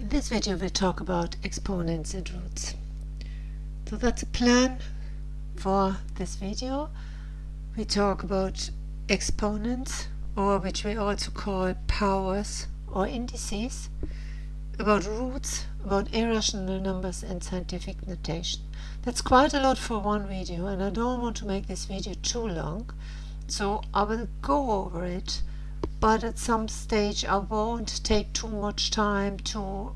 In this video we'll talk about exponents and roots. So that's a plan for this video. We talk about exponents, or which we also call powers or indices, about roots, about irrational numbers and scientific notation. That's quite a lot for one video, and I don't want to make this video too long, so I will go over it, but at some stage I won't take too much time to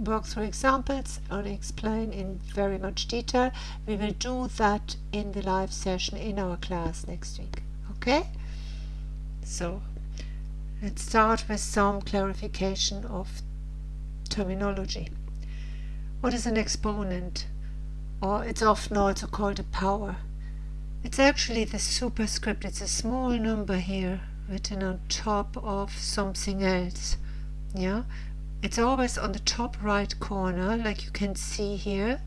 work through examples or explain in very much detail. We will do that in the live session in our class next week. Okay? So let's start with some clarification of terminology. What is an exponent? Or it's often also called a power. It's actually the superscript. It's a small number here written on top of something else. Yeah, it's always on the top right corner, like you can see here,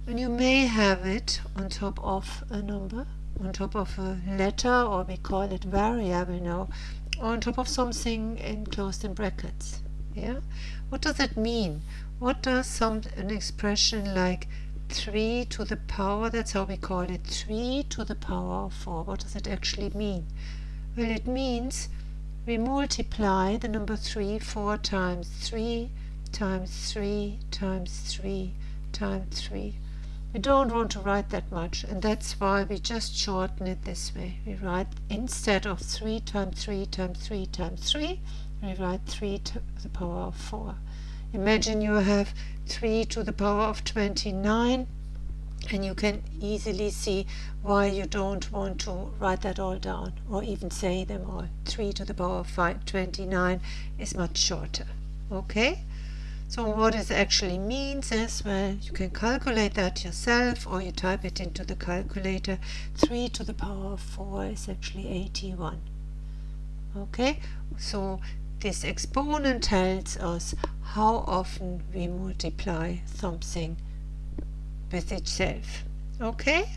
and you may have it on top of a number, on top of a letter, or we call it variable now, or on top of something enclosed in brackets. Yeah, what does it mean? What does an expression like 3 to the power, that's how we call it, 3 to the power of 4, what does it actually mean? Well, it means we multiply the number 3 4 times 3 times 3 times 3 times 3. We don't want to write that much, and that's why we just shorten it this way. We write, instead of 3 times 3 times 3 times 3, we write 3 to the power of 4. Imagine you have 3 to the power of 29, and you can easily see why you don't want to write that all down or even say them all. 3 to the power of 29 is much shorter. Okay? So what it actually means is, well, you can calculate that yourself or you type it into the calculator. 3 to the power of 4 is actually 81. Okay? So this exponent tells us how often we multiply something with itself. Okay?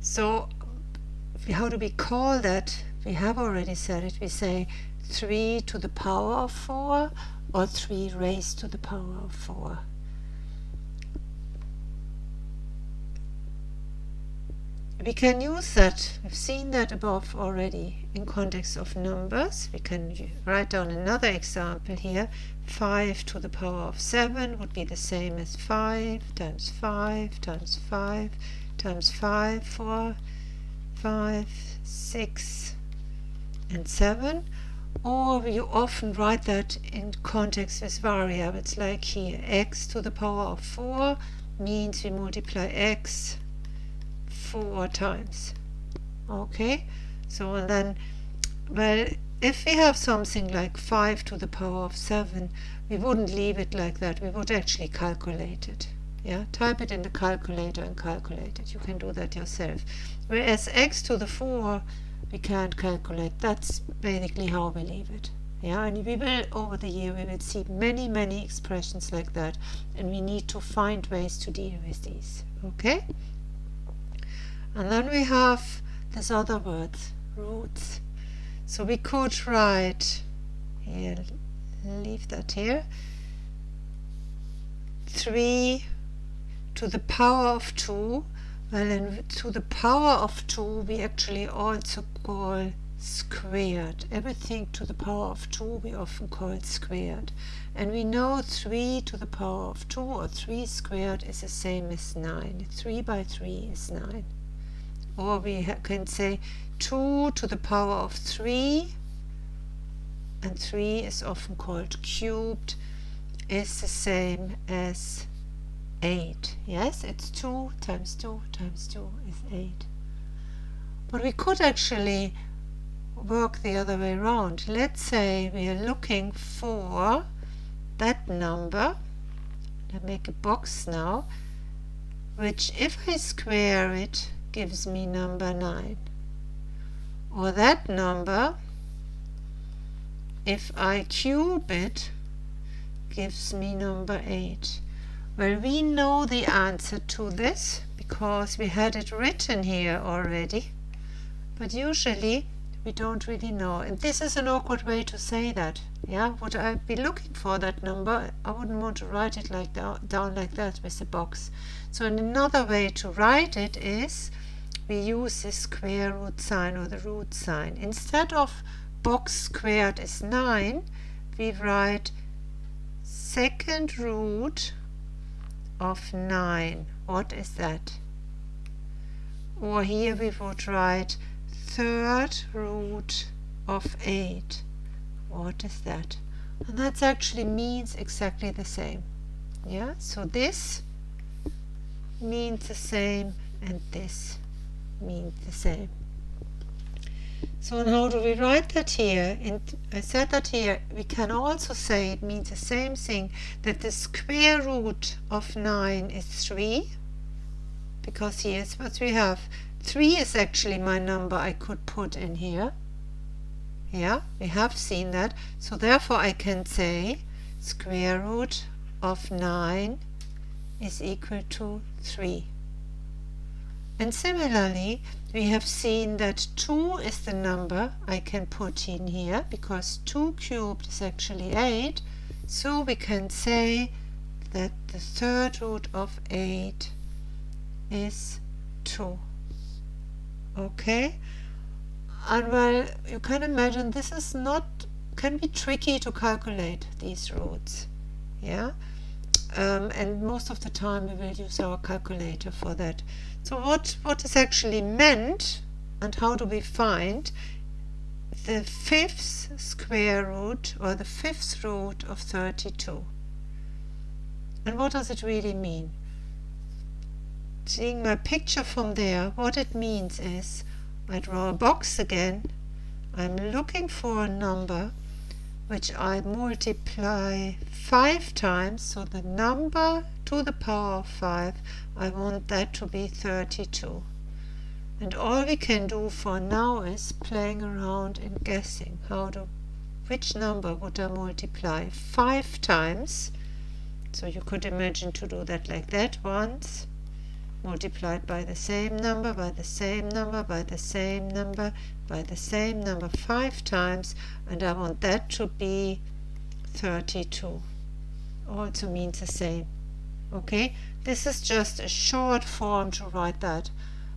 So how do we call that? We have already said it. We say 3 to the power of 4 or 3 raised to the power of 4. We can use that, we've seen that above already, in context of numbers. We can write down another example here. 5 to the power of 7 would be the same as 5 times 5 times 5 times 5 for 5, 6 and 7. Or you often write that in context with variables, like here. X to the power of 4 means we multiply x 4 times. Okay, so and then, well, if we have something like 5 to the power of 7, we wouldn't leave it like that. We would actually calculate it. Yeah, type it in the calculator and calculate it. You can do that yourself. Whereas x to the 4, we can't calculate. That's basically how we leave it. Yeah, and we will, over the year, we will see many expressions like that, and we need to find ways to deal with these. Okay? And then we have this other word, roots. So we could write, here, leave that here, 3 to the power of 2. Well, and to the power of 2 we actually also call squared. Everything to the power of 2 we often call squared. And we know 3 to the power of 2 or 3 squared is the same as 9. 3 by 3 is 9. Or we can say 2 to the power of 3, and 3 is often called cubed, is the same as 8. Yes, it's 2 times 2 times 2 is 8. But we could actually work the other way around. Let's say we are looking for that number. I'll make a box now, which if I square it gives me number 9. Or that number, if I cube it, gives me number 8. Well, we know the answer to this because we had it written here already, but usually We don't really know. And this is an awkward way to say that. Yeah, would I be looking for that number? I wouldn't want to write it like down like that with a box. So another way to write it is we use the square root sign or the root sign. Instead of box squared is 9, we write second root of 9. What is that? Or here we would write third root of 8. What is that? And that actually means exactly the same. Yeah, so this means the same and this means the same. So and how do we write that here? And I said that here we can also say it means the same thing, that the square root of 9 is 3, because here's what we have. 3 is actually my number I could put in here. Yeah, we have seen that. So therefore I can say square root of 9 is equal to 3. And similarly, we have seen that 2 is the number I can put in here, because 2 cubed is actually 8. So we can say that the third root of 8 is 2. Okay? And well, you can imagine this is can be tricky to calculate these roots. Yeah? And most of the time we will use our calculator for that. So what is actually meant, and how do we find the 5th square root or the 5th root of 32? And what does it really mean? Seeing my picture from there, what it means is I draw a box again. I'm looking for a number which I multiply 5 times, so the number to the power of 5, I want that to be 32. And all we can do for now is playing around and guessing which number would I multiply 5 times. So you could imagine to do that like that once, multiplied by the same number, by the same number, by the same number, by the same number 5 times, and I want that to be 32. Also means the same. Okay, this is just a short form to write that,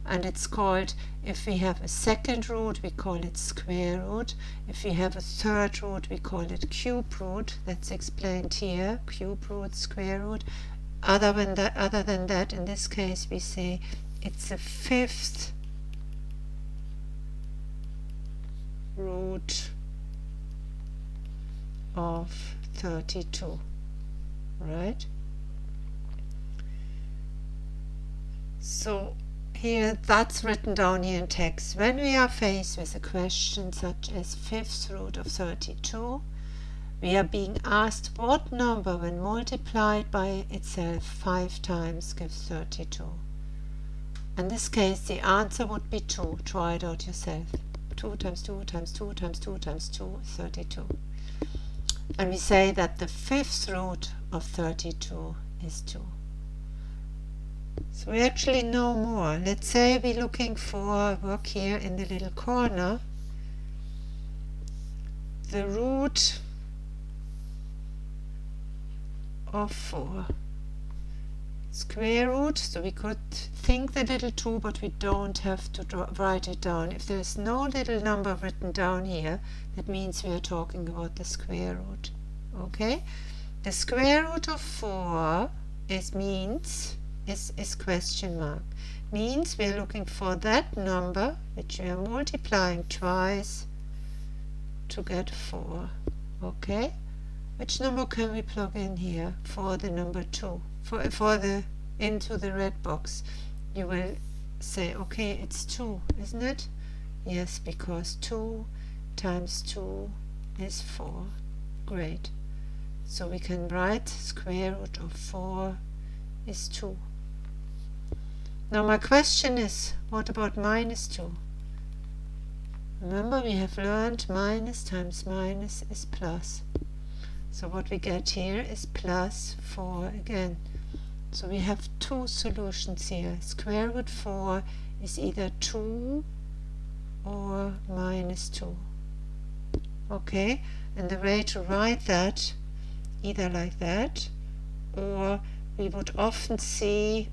and it's called, if we have a second root, we call it square root. If we have a third root, we call it cube root. That's explained here, cube root, square root. Other than that, in this case, we say it's the 5th root of 32, right? So here, that's written down here in text. When we are faced with a question such as 5th root of 32, we are being asked what number, when multiplied by itself 5 times, gives 32. In this case, the answer would be 2. Try it out yourself. 2 times 2 times 2 times 2 times 2 is 32. And we say that the 5th root of 32 is 2. So we actually know more. Let's say we're looking for, work here in the little corner, the root of 4. Square root, so we could think the little 2, but we don't have to write it down. If there's no little number written down here, that means we are talking about the square root. Okay? The square root of 4 is question mark. Means we are looking for that number which we are multiplying twice to get 4. Okay? Which number can we plug in here for the number 2? Into the red box. You will say, okay, it's 2, isn't it? Yes, because 2 times 2 is 4. Great. So we can write square root of 4 is 2. Now my question is, what about minus 2? Remember, we have learned minus times minus is plus. So what we get here is plus 4 again. So we have 2 solutions here. Square root 4 is either 2 or minus 2. Okay, and the way to write that, either like that, or we would often see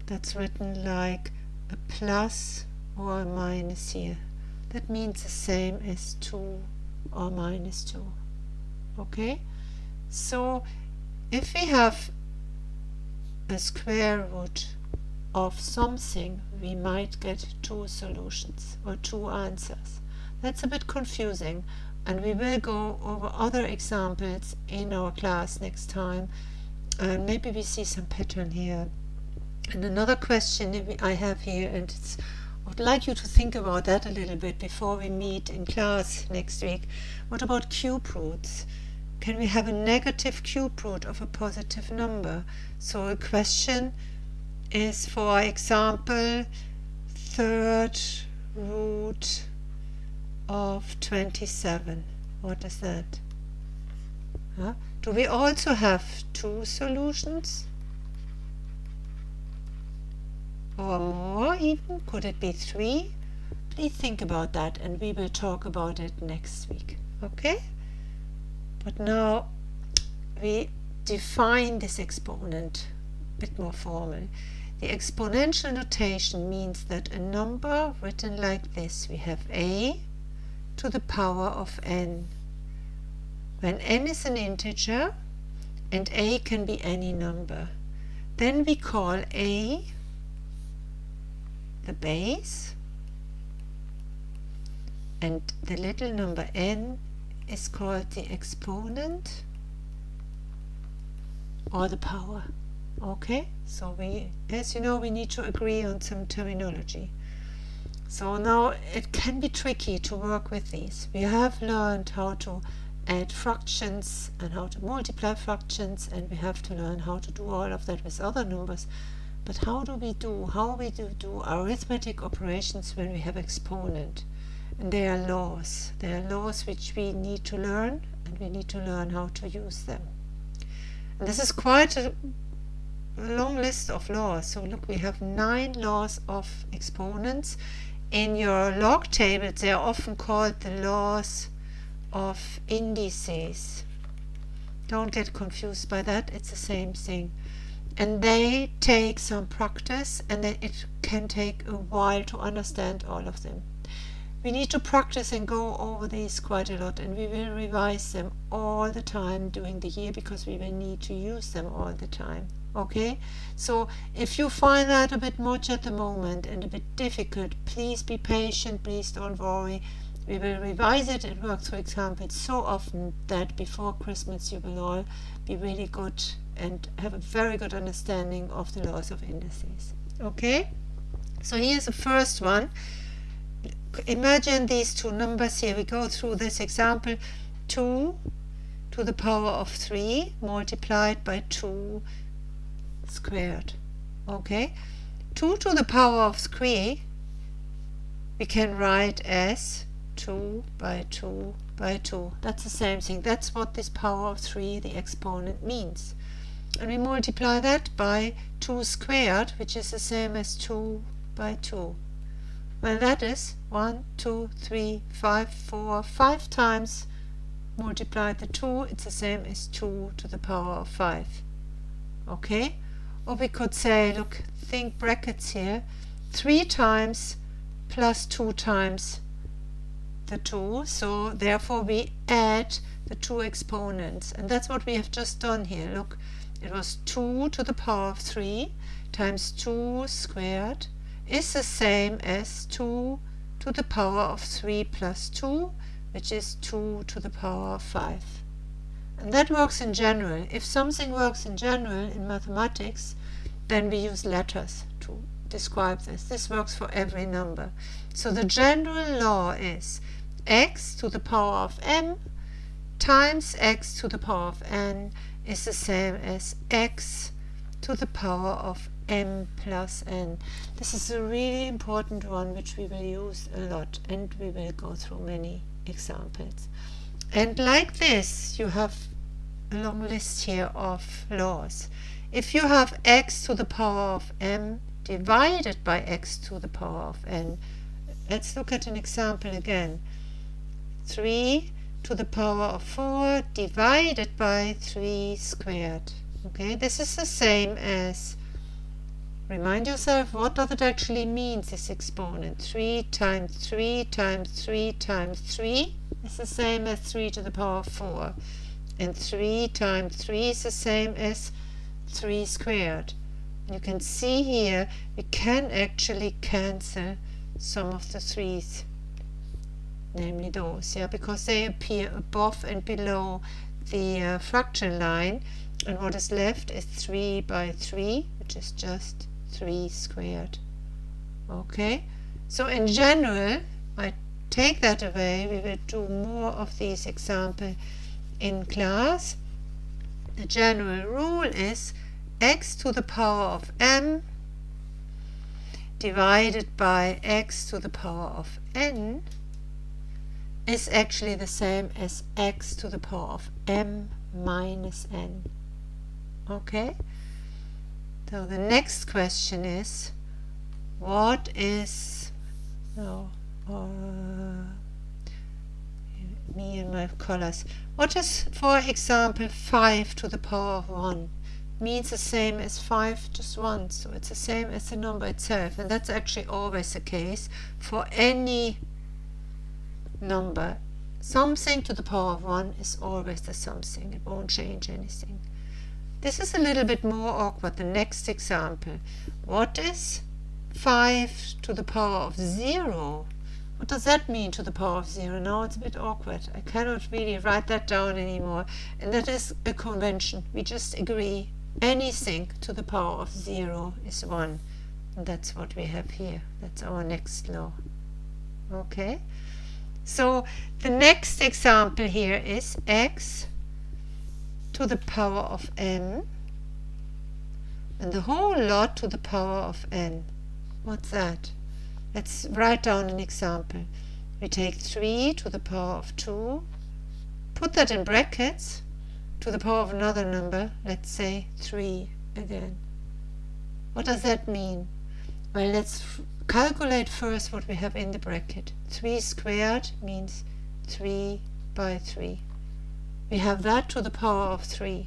that's written like a plus or a minus here. That means the same as 2 or minus 2. Okay, so if we have a square root of something, we might get 2 solutions or 2 answers. That's a bit confusing, and we will go over other examples in our class next time, and maybe we see some pattern here. And another question I have here, and I would like you to think about that a little bit before we meet in class next week. What about cube roots? Can we have a negative cube root of a positive number? So a question is, for example, third root of 27. What is that? Huh? Do we also have 2 solutions? Or more even? Could it be 3? Please think about that, and we will talk about it next week. Okay? But now we define this exponent a bit more formal. The exponential notation means that a number written like this, we have a to the power of n. When n is an integer and a can be any number, then we call a the base, and the little number n is called the exponent or the power. Okay, so as you know, we need to agree on some terminology. So now it can be tricky to work with these. We have learned how to add fractions and how to multiply fractions, and we have to learn how to do all of that with other numbers. But how do we do arithmetic operations when we have exponent? And there are laws. There are laws which we need to learn, and we need to learn how to use them. And this is quite a long list of laws. So look, we have 9 laws of exponents. In your log tables, they are often called the laws of indices. Don't get confused by that, it's the same thing. And they take some practice, and then it can take a while to understand all of them. We need to practice and go over these quite a lot, and we will revise them all the time during the year because we will need to use them all the time. Okay, so if you find that a bit much at the moment and a bit difficult, please be patient, please don't worry. We will revise it and work through examples so often that before Christmas you will all be really good and have a very good understanding of the laws of indices. Okay, so here's the first one. Imagine these 2 numbers here. We go through this example. 2 to the power of 3 multiplied by 2 squared. Okay, 2 to the power of 3 we can write as 2 by 2 by 2. That's the same thing. That's what this power of 3, the exponent, means. And we multiply that by 2 squared, which is the same as 2 by 2. Well, that is 1, 2, 3, 5, 4, 5 times multiply the 2. It's the same as 2 to the power of 5. Okay? Or we could say, look, think brackets here. 3 times plus 2 times the 2. So therefore we add the 2 exponents. And that's what we have just done here. Look, it was 2 to the power of 3 times 2 squared is the same as 2 to the power of 3 plus 2, which is 2 to the power of 5. And that works in general. If something works in general in mathematics, then we use letters to describe this. This works for every number. So the general law is x to the power of m times x to the power of n is the same as x to the power of m plus n. This is a really important one which we will use a lot, and we will go through many examples. And like this, you have a long list here of laws. If you have x to the power of m divided by x to the power of n, Let's look at an example again. 3 to the power of 4 divided by 3 squared. Okay, this is the same as, remind yourself, what does it actually mean, this exponent? 3 times 3 times 3 times 3 is the same as 3 to the power of 4. And 3 times 3 is the same as 3 squared. You can see here we can actually cancel some of the 3's, namely those, because they appear above and below the fraction line, and what is left is 3 by 3, which is just 3 squared. Okay, so in general, I take that away. We will do more of these examples in class. The general rule is x to the power of m divided by x to the power of n is actually the same as x to the power of m minus n. Okay, so the next question is, what is, me and my colors, what is, for example, 5 to the power of 1? Means the same as 5 just once, so it's the same as the number itself, and that's actually always the case for any number. Something to the power of 1 is always the something, it won't change anything. This is a little bit more awkward. The next example, what is 5 to the power of 0? What does that mean, to the power of 0? Now it's a bit awkward. I cannot really write that down anymore, and that is a convention. We just agree anything to the power of 0 is 1, and that's what we have here. That's our next law. Okay, so the next example here is x to the power of m and the whole lot to the power of n. What's that? Let's write down an example. We take 3 to the power of 2, put that in brackets, to the power of another number, let's say 3 again. What does that mean? Well, let's calculate first what we have in the bracket. 3 squared means 3 by 3. We have that to the power of 3.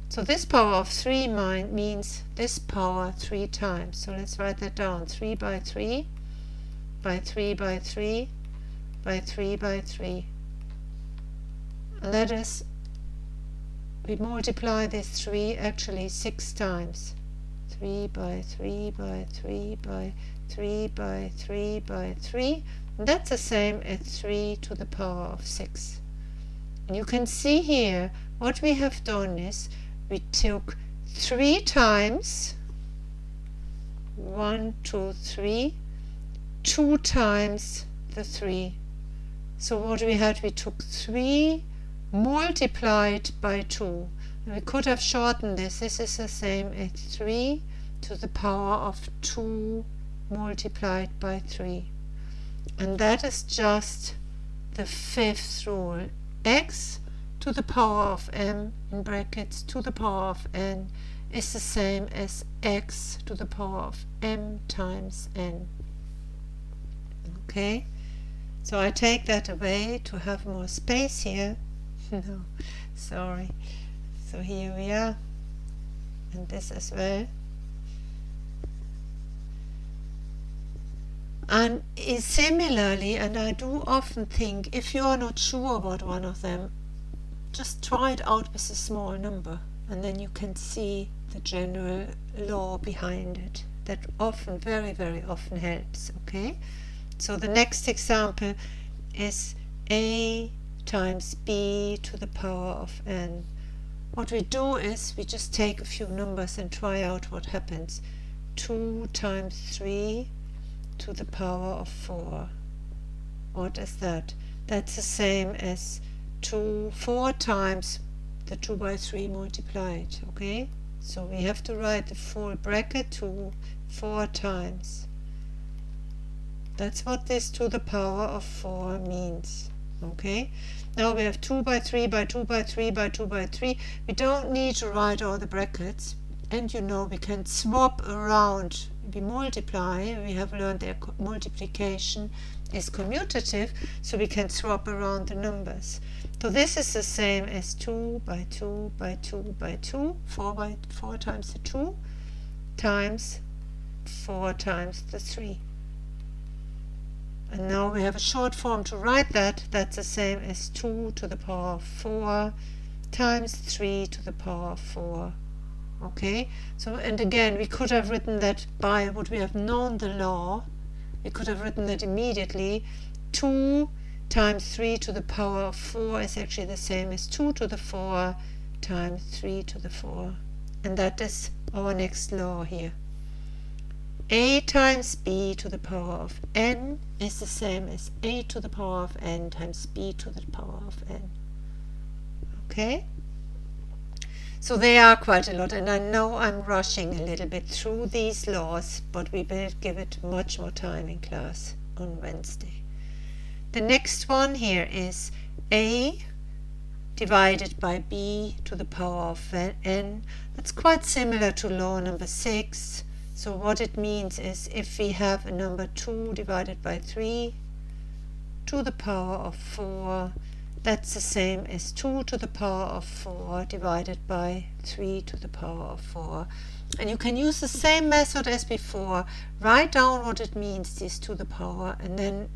So this power of 3 means this power 3 times. So let's write that down. 3 by 3 by 3 by 3 by 3 by 3. And that is, we multiply this 3 actually 6 times. 3 by 3 by 3 by 3 by 3 by 3. And that's the same as 3 to the power of 6. And you can see here what we have done is we took 3 times 1, 2, 3, 2 times the 3. So what we had, we took 3 multiplied by 2. And we could have shortened this. This is the same as 3 to the power of 2 multiplied by 3. And that is just the 5th rule. X to the power of m in brackets to the power of n is the same as x to the power of m times n. Okay, so I take that away to have more space here. No, sorry. So here we are, and this as well. And similarly, and I do often think, if you are not sure about one of them, just try it out with a small number, and then you can see the general law behind it. That often, very, very often helps. Okay, so the next example is a times b to the power of n. What we do is we just take a few numbers and try out what happens. 2 times 3 to the power of 4. What is that? That's the same as 4 times the 2 by 3 multiplied. Okay, so we have to write the full bracket 2 4 times. That's what this to the power of 4 means. Okay, now we have 2 by 3 by 2 by 3 by 2 by 3. We don't need to write all the brackets. and you know we can swap around. We multiply, we have learned that multiplication is commutative, so we can swap around the numbers. So this is the same as 2 by 2 by 2 by 2, 4 by 4 times the 2, times 4 times the 3. And now we have a short form to write that. That's the same as 2 to the power of 4 times 3 to the power of 4. Okay, so, and again, we could have written that by, would we have known the law, we could have written that immediately. 2 times 3 to the power of 4 is actually the same as 2 to the 4 times 3 to the 4. And that is our next law here. A times b to the power of n is the same as a to the power of n times b to the power of n. Okay? So they are quite a lot, and I know I'm rushing a little bit through these laws, but we will give it much more time in class on Wednesday. The next one here is a divided by b to the power of n. That's quite similar to law number 6. So what it means is if we have a number 2 divided by 3 to the power of 4, that's the same as 2 to the power of 4 divided by 3 to the power of 4. And you can use the same method as before. Write down what it means, this to the power, and then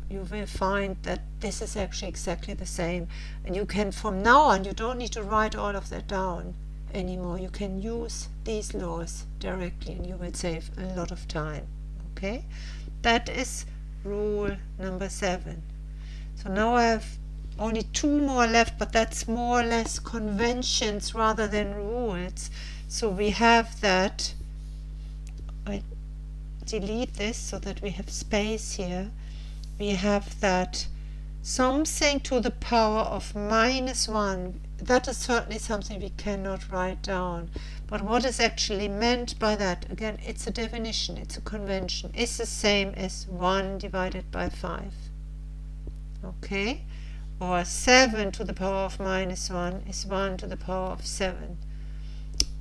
you will find that this is actually exactly the same. And you can, from now on, you don't need to write all of that down anymore. You can use these laws directly and you will save a lot of time. Okay, that is rule number 7. So now I have only 2 more left, but that's more or less conventions rather than rules. So we have that, I delete this so that we have space here. We have that something to the power of -1. That is certainly something we cannot write down. But what is actually meant by that, again, it's a definition, it's a convention, is the same as 1 divided by 5. Okay? Or 7 to the power of -1 is 1 to the power of 7.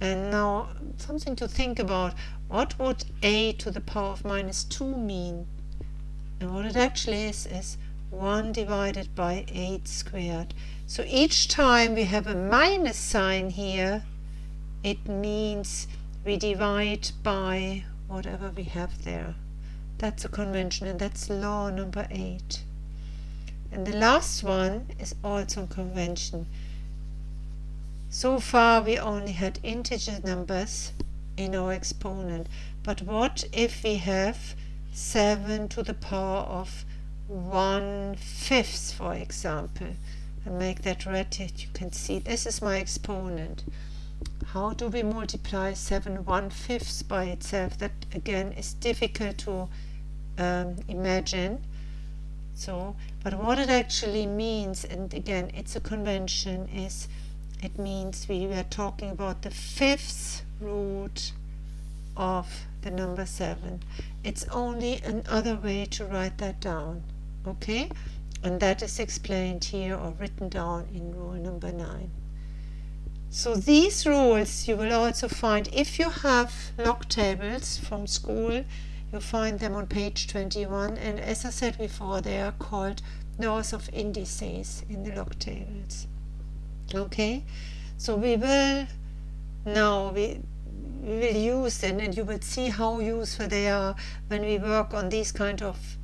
And now something to think about. What would a to the power of -2 mean? And what it actually is 1 divided by 8 squared. So each time we have a minus sign here, it means we divide by whatever we have there. That's a convention, and that's law number 8. And the last one is also a convention. So far we only had integer numbers in our exponent, but what if we have 7 to the power of 1/5, for example? And make that red here. You can see this is my exponent. How do we multiply 7 1/5 by itself? That again is difficult to imagine. So, but what it actually means, and again it's a convention, is it means we were talking about the 5th root of the number 7. It's only another way to write that down. Okay? And that is explained here or written down in rule number 9. So these rules you will also find if you have log tables from school. You'll find them on page 21, and as I said before, they are called laws of indices in the log tables. Okay, so we will now we will use them, and you will see how useful they are when we work on these kind of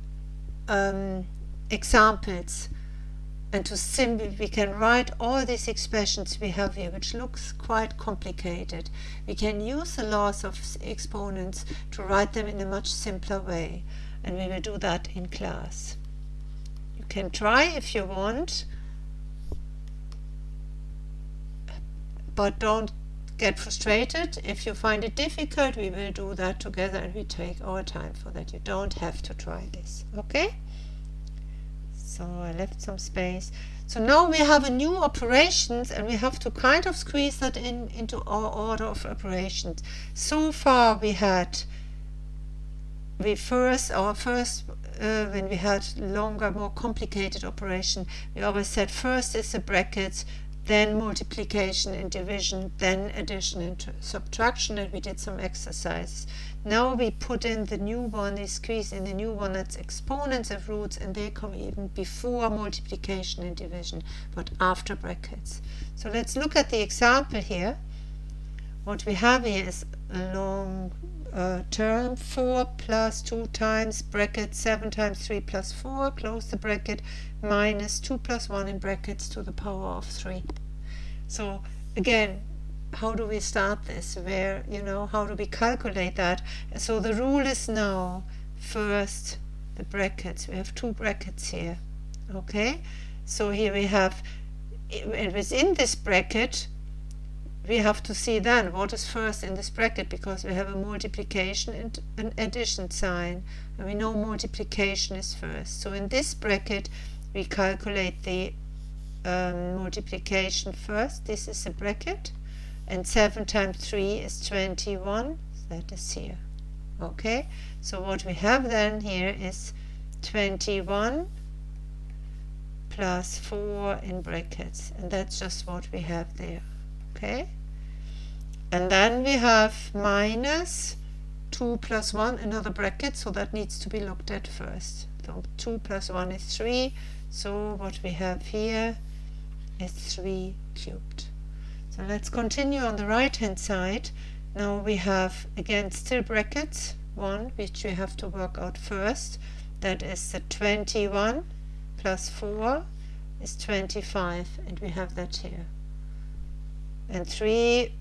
examples. And to simply, we can write all these expressions we have here, which looks quite complicated. We can use the laws of exponents to write them in a much simpler way, and we will do that in class. You can try if you want, but don't get frustrated. If you find it difficult, we will do that together, and we take our time for that. You don't have to try this, okay? So I left some space. So now we have a new operations, and we have to kind of squeeze that into our order of operations. So far we had when we had longer, more complicated operation, we always said first is the brackets, then multiplication and division, then addition and subtraction, and we did some exercises. Now we put in the new one, we squeeze in the new one, that's exponents and roots, and they come even before multiplication and division, but after brackets. So let's look at the example here. What we have here is a long term, 4 plus 2 times bracket 7 times 3 plus 4, close the bracket, minus 2 plus 1 in brackets to the power of 3. So again, how do we start this? Where, how do we calculate that? So the rule is now first the brackets. We have 2 brackets here. Okay, so here we have, and within this bracket we have to see then what is first in this bracket, because we have a multiplication and an addition sign, and we know multiplication is first. So in this bracket we calculate the multiplication first. This is a bracket, and 7 times 3 is 21, that is here. Okay, so what we have then here is 21 plus 4 in brackets, and that's just what we have there. Okay, and then we have minus 2 plus 1, another bracket, so that needs to be looked at first. So 2 plus 1 is 3, so what we have here is 3 cubed. So let's continue on the right hand side. Now we have again still brackets, 1, which we have to work out first. That is the 21 plus 4 is 25, and we have that here. And 3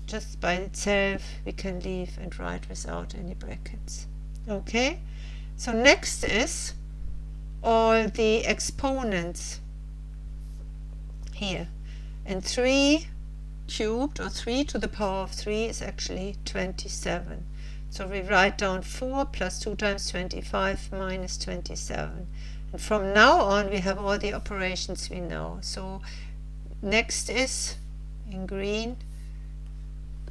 just by itself we can leave and write without any brackets. Okay, so next is all the exponents here, and 3 cubed, or 3 to the power of 3, is actually 27. So we write down 4 plus 2 times 25 minus 27, and from now on we have all the operations we know. So next is in green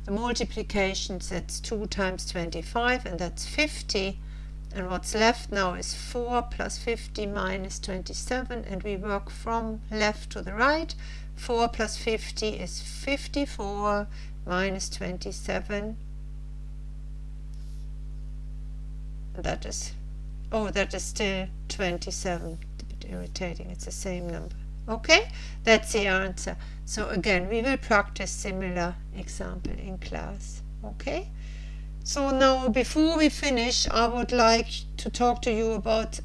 the multiplication, that's 2 times 25, and that's 50, and what's left now is 4 plus 50 minus 27, and we work from left to the right. 4 plus 50 is 54 minus 27, that is still 27. A bit irritating, it's the same number. Okay, that's the answer. So again, we will practice similar example in class. Okay, so now before we finish, I would like to talk to you about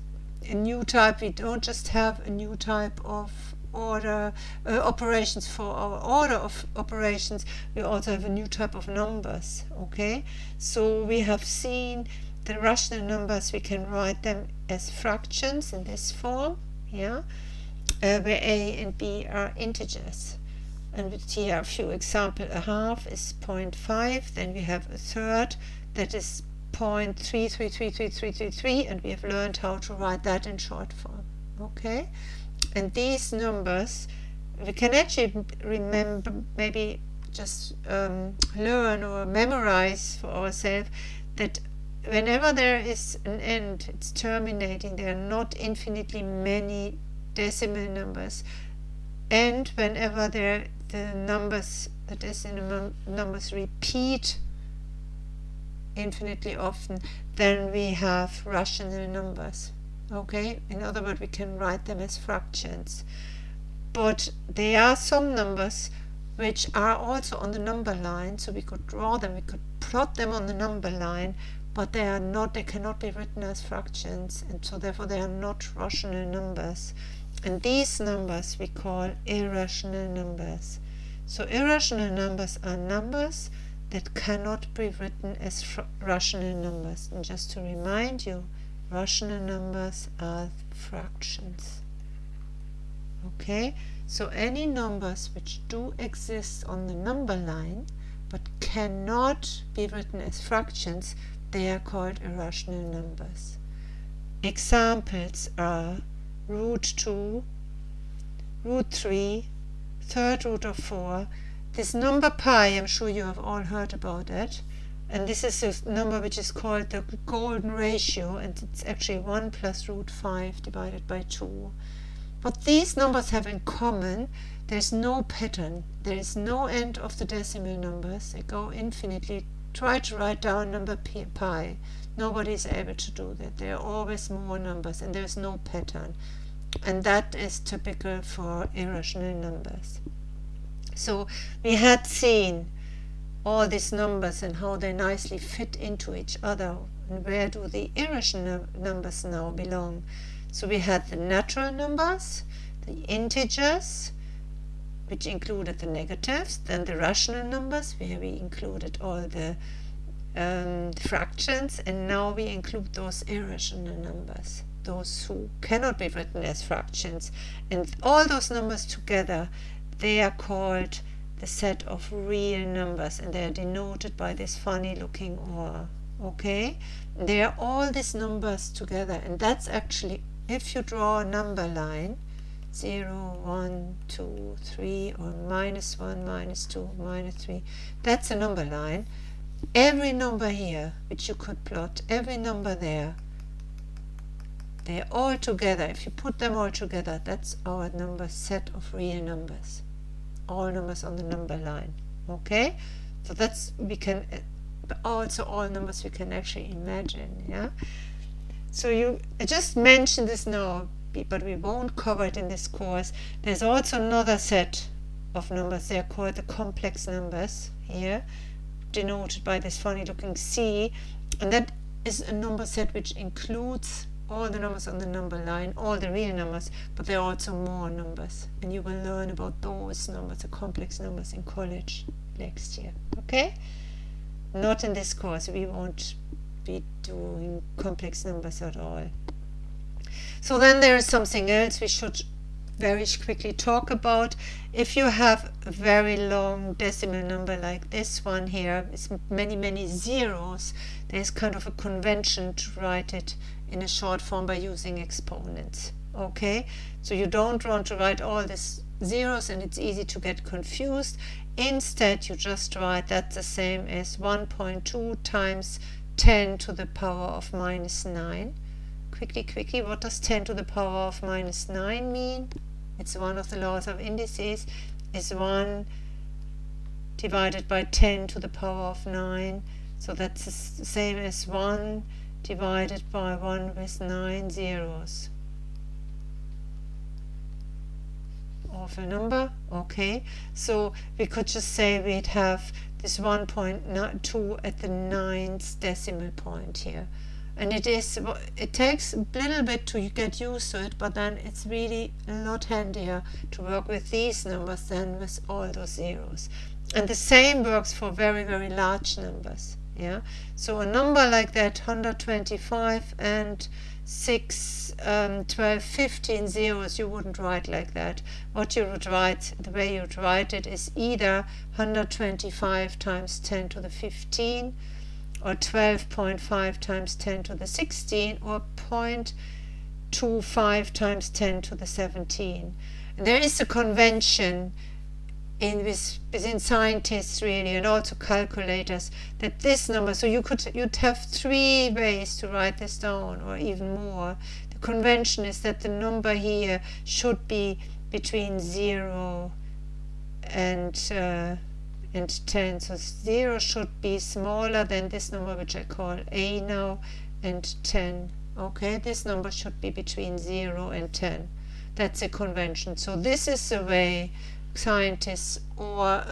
a new type. We don't just have a new type of order operations for our order of operations, we also have a new type of numbers. Okay, so we have seen the rational numbers, we can write them as fractions in this form, yeah, where a and b are integers. And here are a few examples. A half is 0.5, then we have a third, that is 0.333333, and we have learned how to write that in short form. Okay, and these numbers we can actually remember, maybe just learn or memorize for ourselves, that whenever there is an end, it's terminating, there are not infinitely many decimal numbers, and whenever the decimal numbers repeat infinitely often, then we have rational numbers. Okay, in other words, we can write them as fractions. But there are some numbers which are also on the number line, so we could draw them, we could plot them on the number line, but they cannot be written as fractions, and so therefore they are not rational numbers. And these numbers we call irrational numbers. So irrational numbers are numbers that cannot be written as rational numbers. And just to remind you, rational numbers are fractions. Okay, so any numbers which do exist on the number line but cannot be written as fractions, they are called irrational numbers. Examples are root 2, root 3, third root of 4. This number pi, I'm sure you have all heard about it, and this is a number which is called the golden ratio, and it's actually 1 plus root 5 divided by 2. What these numbers have in common, there's no pattern. There is no end of the decimal numbers. They go infinitely. Try to write down number pi. Nobody is able to do that. There are always more numbers and there's no pattern. And that is typical for irrational numbers. So we had seen all these numbers and how they nicely fit into each other. And where do the irrational numbers now belong? So we had the natural numbers, the integers, which included the negatives, then the rational numbers, where we included all the fractions, and now we include those irrational numbers, those who cannot be written as fractions. And all those numbers together, they are called the set of real numbers, and they are denoted by this funny looking or. Okay, they are all these numbers together, and that's actually, if you draw a number line, 0, 1, 2, 3, or -1, -2, -3, that's a number line. Every number here, which you could plot, every number there, they're all together. If you put them all together, that's our number set of real numbers. All numbers on the number line. Okay, so that's, we can also all numbers we can actually imagine. Yeah. So I just mentioned this now, but we won't cover it in this course. There's also another set of numbers. They're called the complex numbers here, denoted by this funny looking C, and that is a number set which includes all the numbers on the number line, all the real numbers, but there are also more numbers, and you will learn about those numbers, the complex numbers, in college next year. Okay, not in this course. We won't be doing complex numbers at all. So then there is something else we should very quickly talk about. If you have a very long decimal number like this one here, it's many zeros, there's kind of a convention to write it in a short form by using exponents. Okay, so you don't want to write all these zeros and it's easy to get confused. Instead, you just write that's the same as 1.2 times 10 to the power of -9. Quickly, what does 10 to the power of -9 mean? It's one of the laws of indices, is 1 divided by 10 to the power of 9. So that's the same as 1 divided by 1 with 9 zeros. Awful number. Okay, so we could just say we'd have this 1.2 at the 9th decimal point here. And it takes a little bit to get used to it, but then it's really a lot handier to work with these numbers than with all those zeros. And the same works for very large numbers. Yeah, so a number like that, 125 and 6, 12, 15 zeros, you wouldn't write like that. What you would write, the way you'd write it, is either 125 times 10 to the 15, or 12.5 times 10 to the 16, or 0.25 times 10 to the 17. And there is a convention within scientists really, and also calculators, that this number, so you'd have 3 ways to write this down, or even more. The convention is that the number here should be between 0 and 10. So 0 should be smaller than this number, which I call A now, and 10. Okay, this number should be between 0 and 10. That's a convention. So this is the way scientists or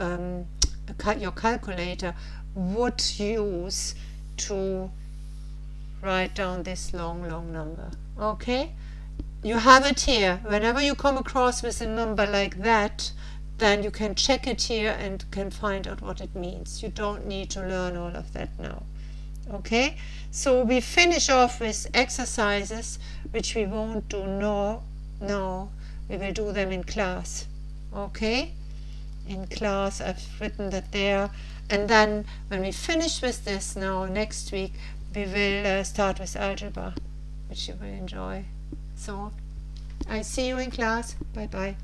your calculator would use to write down this long number. Okay, you have it here. Whenever you come across with a number like that, then you can check it here and can find out what it means. You don't need to learn all of that now. Okay, so we finish off with exercises which we won't do now. We will do them in class. Okay, in class I've written that there, and then when we finish with this now next week, we will start with algebra, which you will enjoy. So I see you in class. Bye bye.